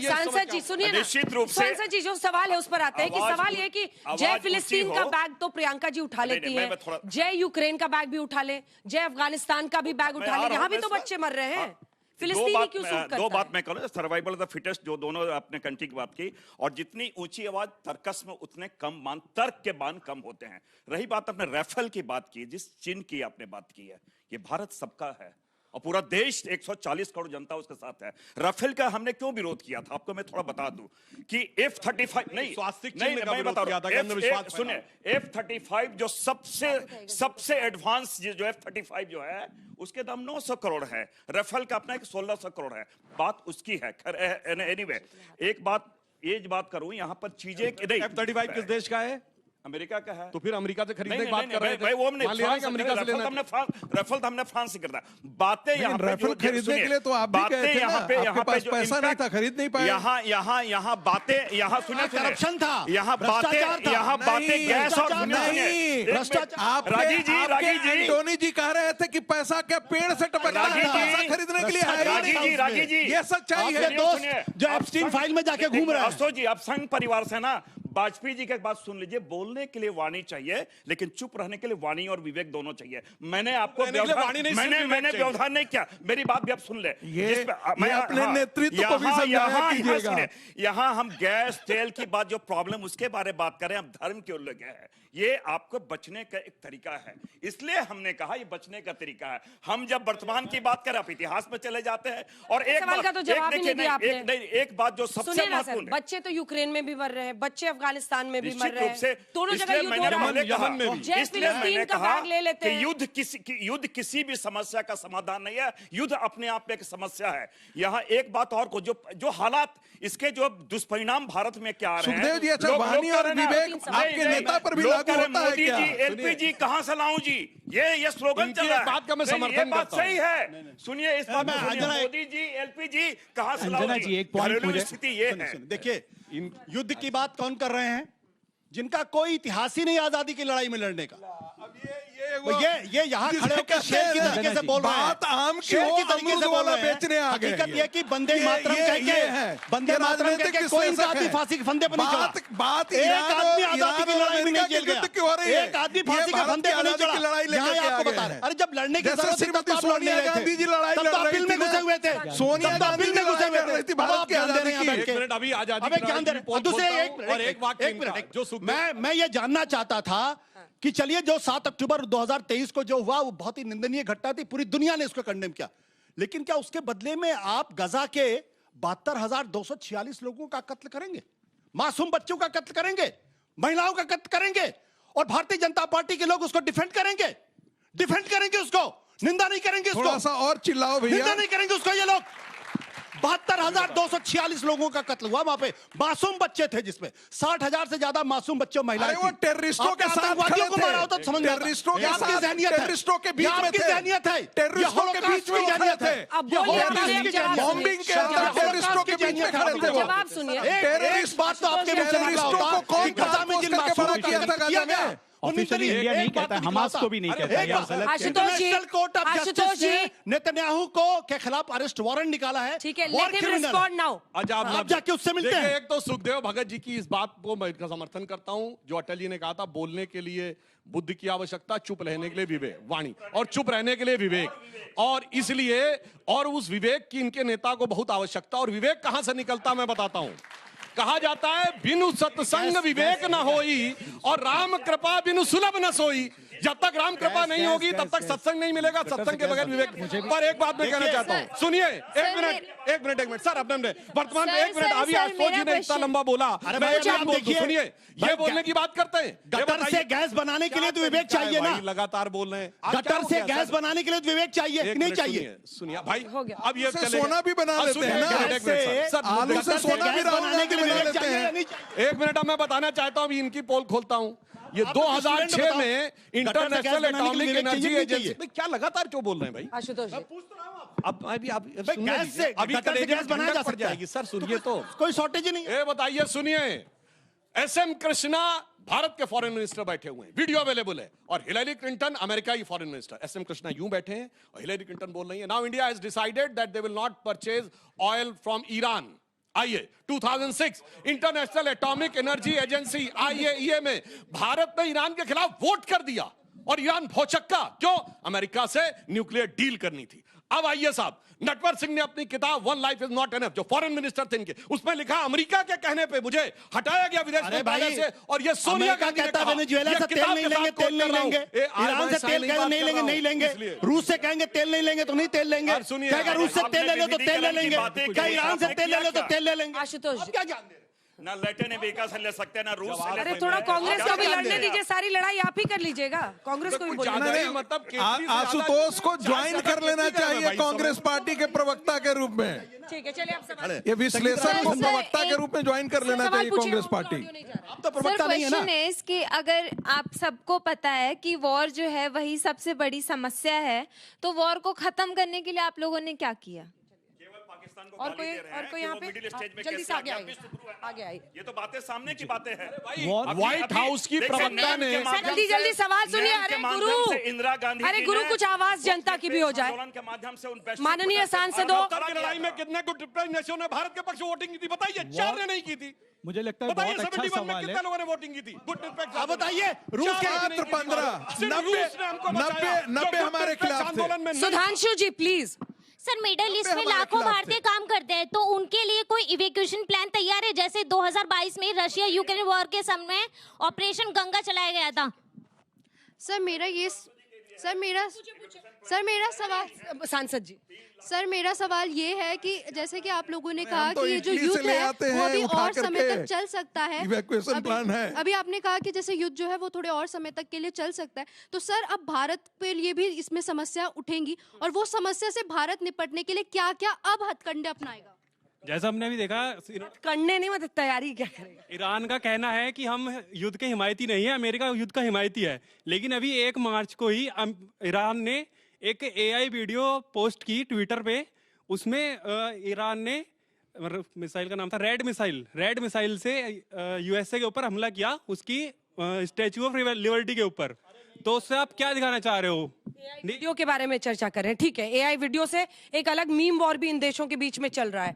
ये सांसद जी सुनिए ना, निश्चित रूप से सांसद जी जो सवाल है उस पर आते हैं कि सवाल ये कि जय फिलिस्तीन का बैग तो प्रियंका जी उठा लेती है, जय यूक्रेन का बैग भी उठा ले, जय अफगानिस्तान का भी बैग उठा ले, यहाँ भी तो बच्चे मर रहे हैं। फिलिस्तीनी क्यों सूट करता है? दो बात मैं कहूँ, सर्वाइवल ऑफ द फिटेस्ट, जो दोनों अपने कंट्री की बात की, और जितनी ऊंची आवाज तर्कस में उतने कम मान, तर्क के मान कम होते हैं। रही बात आपने राफेल की बात की, जिस चिन्ह की आपने बात की है, ये भारत सबका है और पूरा देश 140 करोड़ जनता उसके साथ है। राफेल का हमने क्यों विरोध किया था, आपको मैं थोड़ा बता दूं कि F-35 नहीं, स्वास्थ्य मैं बता रहा हूं, सुनिए, F-35 जो सबसे एडवांस जो F-35 जो है उसके दाम 900 करोड़ है, राफेल का अपना 1600 करोड़ है। बात उसकी है। एनीवे, एक बात ये बात करूं, यहां पर चीजें नहीं, F-35 किस देश का है? अमेरिका का है। तो फिर अमेरिका से खरीदने की बात कर रहे थे। भाई वो हमने अमेरिका से लेना, राफेल तो हमने फ्रांस से करता। बातें यहाँ पे राफेल खरीदने के लिए तो आप भी गए थे ना, आपके पास पैसा नहीं था, खरीद नहीं पाए। यहाँ बातें, यहाँ सुनिए, करप्शन था, यहाँ बातें गैस और भ्रष्टाचार। रागी जी एंटोनी जी कह रहे थे कि पैसा क्या पेड़ से टपकता है, पैसा खरीदने के लिए। रागी जी ये सच्चाई है। जो एप्स्टीन फाइल में जाके घूम रहा है। अफसोस जी, आप संघ परिवार से ना, वाजपेयी जी की एक बात सुन लीजिए, बोलने के लिए वाणी चाहिए लेकिन चुप रहने के लिए वाणी और विवेक दोनों चाहिए। मैंने आपको मैंने व्यवधान नहीं किया, मेरी बात भी आप सुन ले। अपने नेतृत्व को भी समझाया कीजिएगा। यहाँ हम गैस तेल की बात, जो प्रॉब्लम उसके बारे में बात करें, हम धर्म के उल्लेख है, ये आपको बचने का एक तरीका है, इसलिए हमने कहा ये बचने का तरीका है। हम जब वर्तमान की बात करें, आप इतिहास में चले जाते हैं। और एक बात जो सबसे महत्वपूर्ण, बच्चे तो यूक्रेन में भी मर रहे हैं, बच्चे अफगानिस्तान में भी मर रहे हैं, दोनों जगह इसलिए मैंने कहा ले लेते हैं। युद्ध किसी भी समस्या का समाधान नहीं है, युद्ध अपने आप में एक समस्या है। यहाँ एक बात और को, जो हालात, इसके जो दुष्परिणाम भारत में क्या आ रहे हैं, सुखदेव जी, अच्छा वाणी और विवेक आपके नेता पर भी लागू होता है क्या? एलपीजी कहां से लाऊं जी, ये स्लोगन चल रहा है। बात का मैं समर्थन बात सही है, सुनिए इस बात में, मोदी जी एलपीजी कहां से लाऊं जी, एक पॉइंट मुझे स्थिति ये है। देखिए, युद्ध की बात कौन कर रहे हैं? जिनका कोई इतिहास ही नहीं आजादी की लड़ाई में लड़ने का। ये यहाँ खड़े होकर शेर की तरीके से बोल रहे हैं। बात आम की शेर की हो, तरीके से अमरूद बोल वाला रहे हैं। बेचने आ गए। हकीकत ये कि बंदे मातरम कह के, बंदे मातरम कह के कोई इनका आदमी फांसी के फंदे पर नहीं चढ़ा। बात एक आदमी आजादी की लड़ाई में नहीं जेल गया, एक आदमी फांसी के फंदे पर नहीं चढ़ा। यहाँ आपको बता रहे हैं, अरे जब लड़ने की जरूरत थी तब आप लड़ने गए थे, तब आप बिल में घुसे हुए थे, सोनिया गांधी बिल में घुसे हुए थे, भारत के आजादी की। अभी आजादी अबे ज्ञान दे रहे। दूसरे एक मिनट, जो मैं ये जानना चाहता था कि चलिए, जो 7 अक्टूबर 2023 को जो हुआ वो बहुत ही निंदनीय घटना थी, पूरी दुनिया ने इसको कंडेम किया, लेकिन क्या उसके बदले में आप गजा के 72,246 लोगों का कत्ल करेंगे, मासूम बच्चों का कत्ल करेंगे, महिलाओं का कत्ल करेंगे, और भारतीय जनता पार्टी के लोग उसको डिफेंड करेंगे उसको, निंदा नहीं करेंगे उसको। थोड़ा सा और चिल्लाओ भैया। निंदा नहीं करेंगे उसको। ये लोग 72,246 लोगों का कत्ल हुआ, वहां पे मासूम बच्चे थे, जिसमें 60,000 से ज्यादा मासूम बच्चे और महिलाएं वो टेररिस्टों के साथ आतंकवादियों को मारा होता तो समझ में आता। टेररिस्टों के आपकी साथ, ज़हनियत है, टेररिस्टों के बीच में थे, टेररिस्टों के बीच में ज़हनियत है। बॉम्बिंग के अंदर टेररिस्टों के बीच में खड़े थे वो। जवाब सुनिए। टेररिस्ट बात तो आपके मुंह से निकला होता को कौन कि गजा में जिन मासूम किया था गजा में? ऑफिशियली इंडिया नहीं कहता, हमास को भी नहीं कहता। इंटरनेशनल कोर्ट ऑफ जस्टिस ने नेतन्याहू को के खिलाफ अरेस्ट वारंट निकाला है। ठीक है, लेट हिम रिस्पॉन्ड नाउ। अब जाके उससे मिलते हैं। एक तो सुखदेव भगत जी की इस बात को मैं इनका समर्थन करता हूं, जो अटल जी ने कहा था, बोलने के लिए बुद्धि की आवश्यकता, चुप रहने के लिए विवेक, वाणी, और चुप रहने के लिए विवेक, और इसलिए और उस विवेक की इनके नेता को बहुत आवश्यकता। और विवेक कहां से निकलता मैं बताता हूं। कहा जाता है, बिनु सत्संग विवेक न होई, और राम कृपा बिनु सुलभ न सोई। जब तक राम कृपा नहीं होगी तब तक सत्संग नहीं मिलेगा, सत्संग के बगैर विवेक। पर एक बात मैं कहना चाहता हूँ, सुनिए, एक मिनट सर, अपने वर्तमान में 1 मिनट। अभी आशुतोष जी ने इतना लंबा बोला, सुनिए, ये बोलने की बात करते हैं। गटर से गैस बनाने के लिए तो विवेक चाहिए ना, लगातार बोल रहे हैं। गटर से गैस बनाने के लिए तो विवेक चाहिए, नहीं चाहिए? सुनिए भाई, अब ये सोना भी बना लेते हैं ना, आलू से सोना भी बनाने के लिए लेते हैं। 1 मिनट मैं बताना चाहता हूं, इनकी पोल खोलता हूं। ये 2006 में इंटरनेशनल एटॉमिक एनर्जी एजेंसी, क्या लगातार क्यों बोल रहे हैं भाई? आशुतोष जी, अब अभी आप गैस से बनाया जा सकता है सर, सुनिए तो, कोई शॉर्टेज ही नहीं है। बताइए, सुनिए, SM कृष्णा भारत के फॉरेन मिनिस्टर बैठे हुए हैं, वीडियो अवेलेबल है, और हिलेरी क्लिंटन अमेरिका की फॉरेन मिनिस्टर। SM कृष्णा यूं बैठे हैं और हिलेरी क्लिंटन बोल रही है, now India has decided that they will not purchase oil from Iran. आइए 2006 international atomic energy agency IAEA में भारत ने ईरान के खिलाफ वोट कर दिया और ईरान भौचक्का, क्यों? अमेरिका से न्यूक्लियर डील करनी थी। अब आइए साहब, नटवर सिंह ने अपनी किताब one life is not enough, जो फॉरेन मिनिस्टर थे इनके, उसमें लिखा अमेरिका के कहने पे मुझे हटाया गया विदेश मंत्रालय से, और ये सोनिया गांधी ने कहा वेनेजुएला से तेल नहीं लेंगे, तेल नहीं लेंगे, ईरान से तेल नहीं लेंगे, नहीं लेंगे, रूस से कहेंगे तेल नहीं लेंगे तो नहीं तेल लेंगे, कहेगा रूस से तेल ले लो तो तेल ले लेंगे, क्या ईरान से तेल ले लो तो तेल ले लेंगे। आशुतोष क्या ज्ञान दे रहे? ना लैटिन अमेरिका से ले सकते हैं, ना रूस से ले अरे सकते थोड़ा हैं। कांग्रेस को भी क्या लड़ने दे रहे दीजिए, सारी लड़ाई आप ही कर लीजिएगा, कांग्रेस को भी बोलिए। मतलब केजरी से आशुतोष को ज्यादा ज्वाइन कर लेना केजरी चाहिए भाई, कांग्रेस पार्टी के प्रवक्ता के रूप में। ठीक है, चलिए आप सवाल ये विश्लेषक को सर, प्रवक्ता के रूप में ज्वाइन कर लेना सवाल चाहिए पूछिए, कांग्रेस उनको पार्टी। ऑडियो नहीं जा रहा है। अब तो प्रवक्ता नहीं है ना। क्वेश्चन इज कि अगर आप सबको पता है कि वॉर जो है वही सबसे बड़ी समस्या है, तो वॉर को खत्म करने के लिए आप लोगों ने क्या किया? पाकिस्तान को और गाली कोई दे रहे हैं और कोई कि यहाँ वो पे मिडिल स्टेज में जल्दी कैसे से आगे आगे आइए, शुरू है। आगे आइए। ये तो बातें सामने की बातें हैं। व्हाइट हाउस की प्रवक्ता ने जल्दी जल्दी सवाल सुनिए। अरे गुरु, इंदिरा गांधी अरे गुरु, कुछ आवाज जनता की भी हो जाए। आंदोलन के माध्यम से उन माननीय सांसदों, की लड़ाई में कितने गुट नेताओं ने भारत के पक्ष में वोटिंग की थी? बताइए, 4 ने नहीं की थी। मुझे लगता है बताइए बहुत अच्छा 71 में सवाल कितने है। लोगों ने वोटिंग की थी? गुट निरपेक्ष आप बताइए, रूस के मात्र 90 हमारे खिलाफ थे। आंदोलन में सुधांशु जी प्लीज। सर मिडल ईस्ट में हमारे लाखों खिलाफ भारतीय थे। काम करते हैं, तो उनके लिए कोई इवैक्यूएशन प्लान तैयार है? जैसे 2022 में रशिया यूक्रेन वॉर के समय ऑपरेशन गंगा चलाया गया था। सर मेरा सवाल सांसद जी, सर मेरा सवाल ये है कि जैसे कि आप लोगों ने कहा हम तो कि ये जो इटली से युद्ध ले है आते वो हैं अभी उठा और समय करके। तक चल सकता है। Evacuation plan है। अभी आपने कहा कि जैसे युद्ध जो है वो थोड़े और समय तक के लिए चल सकता है, तो सर अब भारत पे लिए भी इसमें समस्या उठेंगी, और वो समस्या से भारत निपटने के लिए क्या क्या अब हथकंडे अपनाएगा? जैसा हमने अभी देखा, करने नहीं मतलब तैयारी क्या करेगा? ईरान का कहना है कि हम युद्ध के हिमायती नहीं है, अमेरिका युद्ध का हिमायती है। लेकिन अभी 1 मार्च को ही ईरान ने एक AI वीडियो पोस्ट की ट्विटर पे, उसमें ईरान ने मिसाइल का नाम था रेड मिसाइल से USA के ऊपर हमला किया, उसकी स्टैच्यू ऑफ लिबर्टी के ऊपर। तो उससे आप क्या दिखाना चाह रहे हो? वीडियो के बारे में चर्चा कर रहे हैं, ठीक है। AI वीडियो से एक अलग मीम वॉर भी इन देशों के बीच में चल रहा है।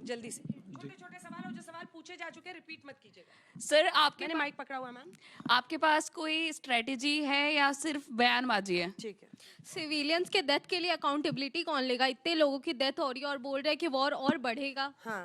जल्दी से छोटे-छोटे सवाल, और जो सवाल पूछे जा चुके हैं रिपीट मत कीजिएगा। सर आपके मैंने माइक पकड़ा हुआ है मैम। आपके पास कोई स्ट्रेटेजी है या सिर्फ बयानबाजी है? ठीक है। सिविलियंस के डेथ के लिए अकाउंटेबिलिटी कौन लेगा? इतने लोगों की डेथ हो रही है और बोल रहे हैं कि वॉर और बढ़ेगा। हाँ,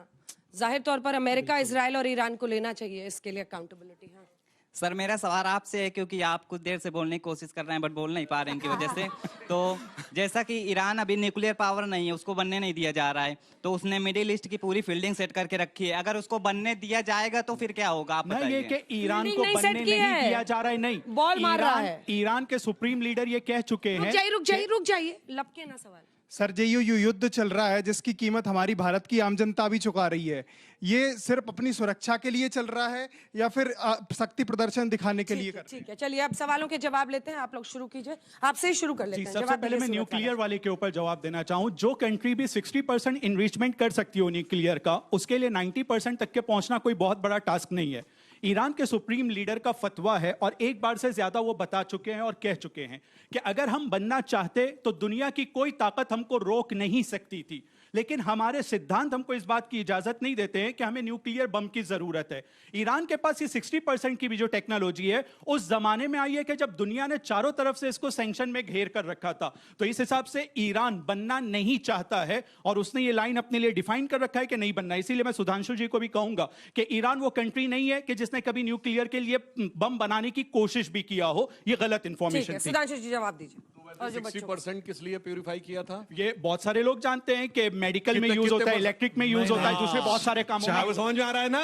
जाहिर तौर पर अमेरिका, इजराइल और ईरान को लेना चाहिए इसके लिए अकाउंटेबिलिटी। हाँ सर मेरा सवाल आपसे है, क्योंकि आप कुछ देर से बोलने की कोशिश कर रहे हैं बट बोल नहीं पा रहे हैं इनकी वजह से। तो जैसा कि ईरान अभी न्यूक्लियर पावर नहीं है, उसको बनने नहीं दिया जा रहा है, तो उसने मिडिल ईस्ट की पूरी फील्डिंग सेट करके रखी है। अगर उसको बनने दिया जाएगा तो फिर क्या होगा? आप नहीं, ये बताइए। कि ईरान को नहीं बनने सेट की नहीं है। दिया जा रहा है, नहीं बॉल मार रहा है। ईरान के सुप्रीम लीडर ये कह चुके हैं। रुक जाइए, लपके ना सवाल। सर जो युद्ध चल रहा है जिसकी कीमत हमारी भारत की आम जनता भी चुका रही है, ये सिर्फ अपनी सुरक्षा के लिए चल रहा है या फिर शक्ति प्रदर्शन दिखाने के लिए? ठीक है, चलिए अब सवालों के जवाब लेते हैं। आप लोग शुरू कीजिए, आपसे ही शुरू कर लेते जी, हैं। सबसे जवाब पहले दीजिए मैं सुमित न्यूक्लियर राणा। वाले के ऊपर जवाब देना चाहूं। जो कंट्री भी 60% इनरिचमेंट कर सकती हो न्यूक्लियर का, उसके लिए 90% तक के पहुंचना कोई बहुत बड़ा टास्क नहीं है। ईरान के सुप्रीम लीडर का फतवा है, और एक बार से ज्यादा वो बता चुके हैं और कह चुके हैं कि अगर हम बनना चाहते तो दुनिया की कोई ताकत हमको रोक नहीं सकती थी, लेकिन हमारे सिद्धांत हमको इस बात की इजाजत नहीं देते हैं कि हमें न्यूक्लियर बम की जरूरत है। ईरान के पास ये 60% की भी जो टेक्नोलॉजी है, उस जमाने में आई है कि जब दुनिया ने चारों तरफ से इसको सैंक्शन में घेर कर रखा था। तो इस हिसाब से ईरान बनना नहीं चाहता है, और उसने ये लाइन अपने लिए डिफाइन कर रखा है कि नहीं बनना। इसीलिए मैं सुधांशु जी को भी कहूंगा कि ईरान वो कंट्री नहीं है कि जिसने कभी न्यूक्लियर के लिए बम बनाने की कोशिश भी किया हो। ये गलत इंफॉर्मेशन थी। सुधांशु जी जवाब दीजिए। और जो 60% किस लिए प्यूरिफाई किया था? ये बहुत सारे लोग जानते हैं कि मेडिकल में यूज होता है, इलेक्ट्रिक में यूज होता है, दूसरे बहुत सारे कामों में। समझ में आ रहा है ना?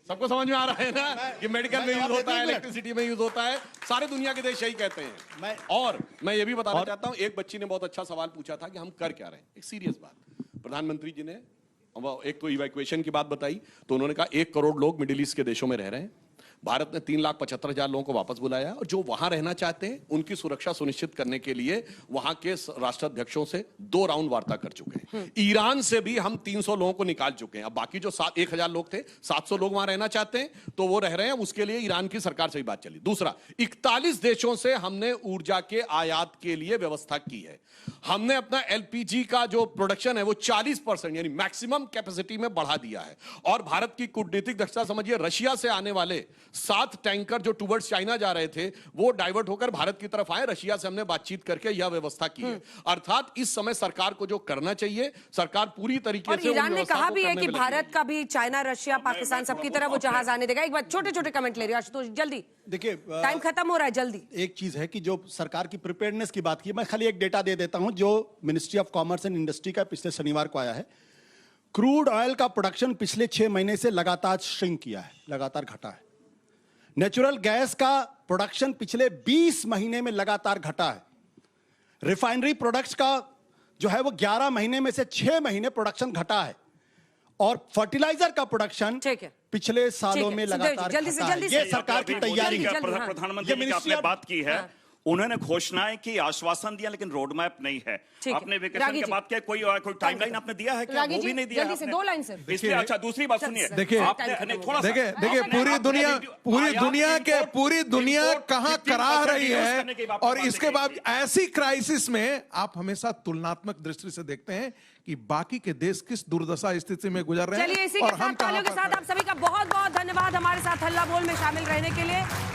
सबको समझ में आ रहा है ना कि मेडिकल में यूज होता है, इलेक्ट्रिसिटी में यूज होता है। सारे दुनिया के देश यही कहते हैं। और मैं ये भी बताना चाहता हूं, एक बच्ची ने बहुत अच्छा सवाल पूछा था कि हम कर क्या रहे हैं। एक सीरियस बात, प्रधानमंत्री जी ने एक तो इवैक्यूएशन की बात बताई, तो उन्होंने कहा 1 करोड़ लोग मिडिल ईस्ट के देशों में रह रहे हैं। भारत ने 3,75,000 लोगों को वापस बुलाया है और जो वहां रहना चाहते हैं उनकी सुरक्षा सुनिश्चित करने के लिए वहां के राष्ट्राध्यक्षों से 2 राउंड वार्ता कर चुके हैं। ईरान से भी हम 300 लोगों को निकाल चुके हैं। अब बाकी जो 1,000 लोग थे, 700 लोग वहां रहना चाहते हैं तो वो रह रहे हैं। उसके लिए ईरान की सरकार से भी बात चली। दूसरा, 41 देशों से हमने ऊर्जा के आयात के लिए व्यवस्था की है। हमने अपना एलपीजी का जो प्रोडक्शन है वो 40% यानी मैक्सिमम कैपेसिटी में बढ़ा दिया है। और भारत की कूटनीतिक दक्षता समझिए, रशिया से आने वाले 7 टैंकर जो टुवर्ड्स चाइना जा रहे थे वो डाइवर्ट होकर भारत की तरफ आए। रशिया से हमने बातचीत करके यह व्यवस्था की है। अर्थात इस समय सरकार को जो करना चाहिए, सरकार पूरी तरीके से ईरान ने कहा भी है कि भारत का भी चाइना, रशिया, पाकिस्तान सबकी तरह वो जहाज आने देगा। एक बार छोटे-छोटे कमेंट ले रही है आशुतोष, जल्दी देखिए, टाइम खत्म हो रहा है, जल्दी। एक चीज है कि जो सरकार की प्रिपेयर्डनेस की बात की, मैं खाली एक डेटा दे देता हूं जो ministry of commerce and industry का पिछले शनिवार को आया है। क्रूड ऑयल का प्रोडक्शन पिछले 6 महीने से लगातार श्रिंक किया है, लगातार घटा है। नेचुरल गैस का प्रोडक्शन पिछले 20 महीने में लगातार घटा है। रिफाइनरी प्रोडक्ट्स का जो है वो 11 महीने में से 6 महीने प्रोडक्शन घटा है। और फर्टिलाइजर का प्रोडक्शन पिछले सालों में लगातार घटा है। ये सरकार की तैयारी है। प्रधानमंत्री की आपने बात की है, उन्होंने घोषणाएं की, आश्वासन दिया, लेकिन रोड मैप नहीं है। आपने वेकेशन के बाद क्या कोई टाइमलाइन आपने दिया है क्या? वो भी नहीं दिया। जल्दी से 2 लाइन से। इसलिए अच्छा, दूसरी बात सुनिए, देखिए पूरी दुनिया कहां करा रही है। और इसके बाद ऐसी क्राइसिस में आप हमेशा तुलनात्मक दृष्टि से देखते हैं कि बाकी के देश किस दुर्दशा स्थिति में गुजर रहे हैं। चलिए, इसी के साथ तालियों के साथ आप सभी का बहुत बहुत धन्यवाद हमारे साथ हल्ला बोल में शामिल रहने के लिए।